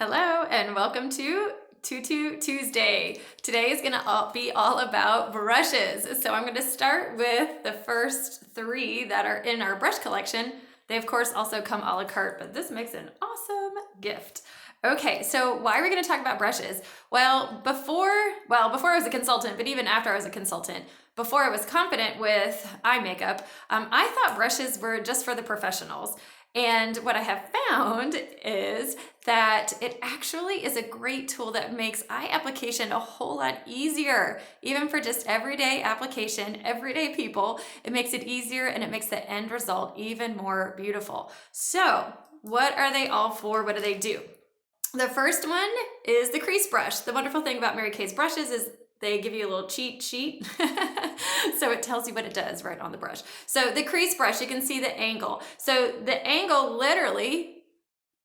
Hello and welcome to TuTu Tuesday. Today is gonna be all about brushes. So I'm gonna start with the first three that are in our brush collection. They of course also come a la carte, but this makes an awesome gift. Okay, so why are we gonna talk about brushes? Before I was a consultant, but even after I was a consultant, before I was confident with eye makeup, I thought brushes were just for the professionals. And what I have found is that it actually is a great tool that makes eye application a whole lot easier, even for just everyday application, everyday people. It makes it easier and it makes the end result even more beautiful. So what are they all for? What do they do? The first one is the crease brush. The wonderful thing about Mary Kay's brushes is they give you a little cheat sheet. So it tells you what it does right on the brush. So the crease brush, you can see the angle. So the angle literally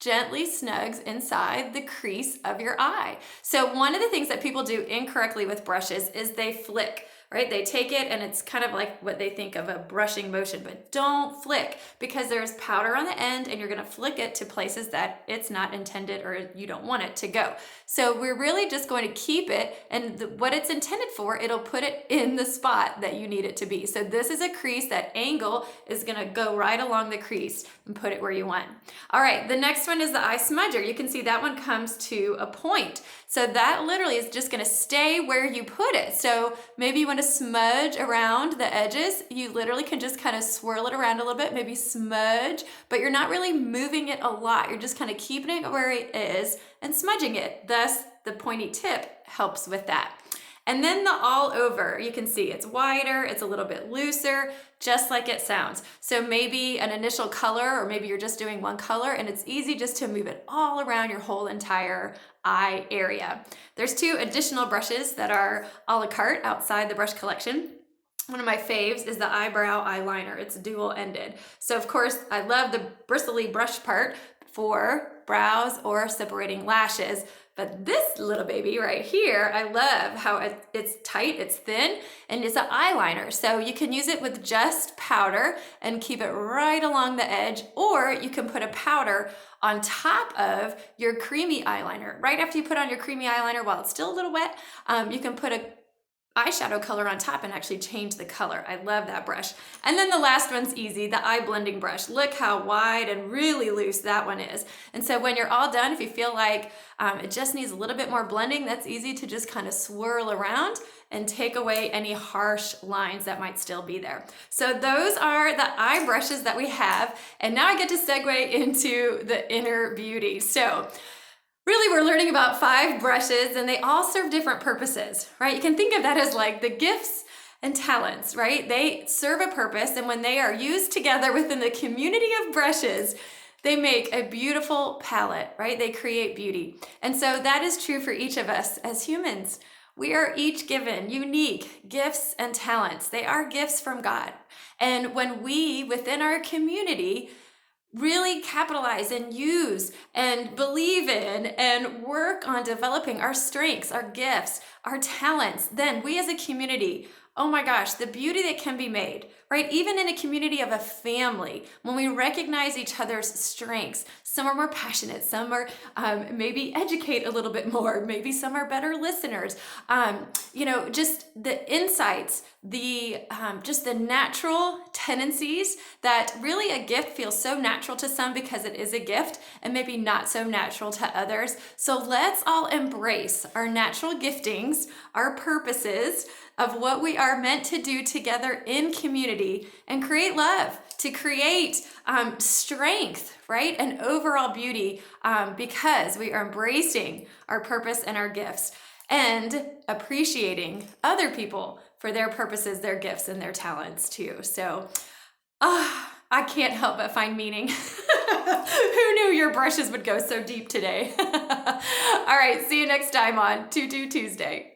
gently snugs inside the crease of your eye. So one of the things that people do incorrectly with brushes is they flick, right? They take it and it's kind of like what they think of a brushing motion, but don't flick because there's powder on the end and you're gonna flick it to places that it's not intended or you don't want it to go. So we're really just going to keep it and what it's intended for, it'll put it in the spot that you need it to be. So this is a crease, that angle is gonna go right along the crease and put it where you want. All right, the next one is the eye smudger. You can see that one comes to a point. So that literally is just gonna stay where you put it. So maybe you want to smudge around the edges. You literally can just kind of swirl it around a little bit, maybe smudge, but you're not really moving it a lot. You're just kind of keeping it where it is and smudging it. Thus, the pointy tip helps with that. And then the all over, you can see it's wider, it's a little bit looser, just like it sounds. So maybe an initial color, or maybe you're just doing one color and it's easy just to move it all around your whole entire eye area. There's two additional brushes that are a la carte outside the brush collection. One of my faves is the eyebrow eyeliner. It's dual ended. So of course, I love the bristly brush part for brows or separating lashes. But this little baby right here, I love how it's tight, it's thin, and it's an eyeliner. So you can use it with just powder and keep it right along the edge, or you can put a powder on top of your creamy eyeliner. Right after you put on your creamy eyeliner, while it's still a little wet, you can put a eyeshadow color on top and actually change the color. I love that brush. And then the last one's easy, the eye blending brush. Look how wide and really loose that one is. And so when you're all done, if you feel like it just needs a little bit more blending, that's easy to just kind of swirl around and take away any harsh lines that might still be there. So those are the eye brushes that we have. And now I get to segue into the inner beauty. So really, we're learning about 5 brushes and they all serve different purposes, right? You can think of that as like the gifts and talents, right? They serve a purpose, and when they are used together within the community of brushes, they make a beautiful palette, right? They create beauty. And so that is true for each of us as humans. We are each given unique gifts and talents. They are gifts from God. And when we, within our community, really capitalize and use and believe in and work on developing our strengths, our gifts, our talents, then we as a community, oh my gosh, the beauty that can be made, right? Even in a community of a family, when we recognize each other's strengths, some are more passionate, some are maybe educate a little bit more, maybe some are better listeners. Just the insights, just the natural tendencies that really a gift feels so natural to some because it is a gift and maybe not so natural to others. So let's all embrace our natural giftings, our purposes of what we are meant to do together in community and create love, to create strength, right? And overall beauty because we are embracing our purpose and our gifts and appreciating other people for their purposes, their gifts, and their talents too. So I can't help but find meaning. Who knew your brushes would go so deep today? All right, see you next time on TuTu Tuesday.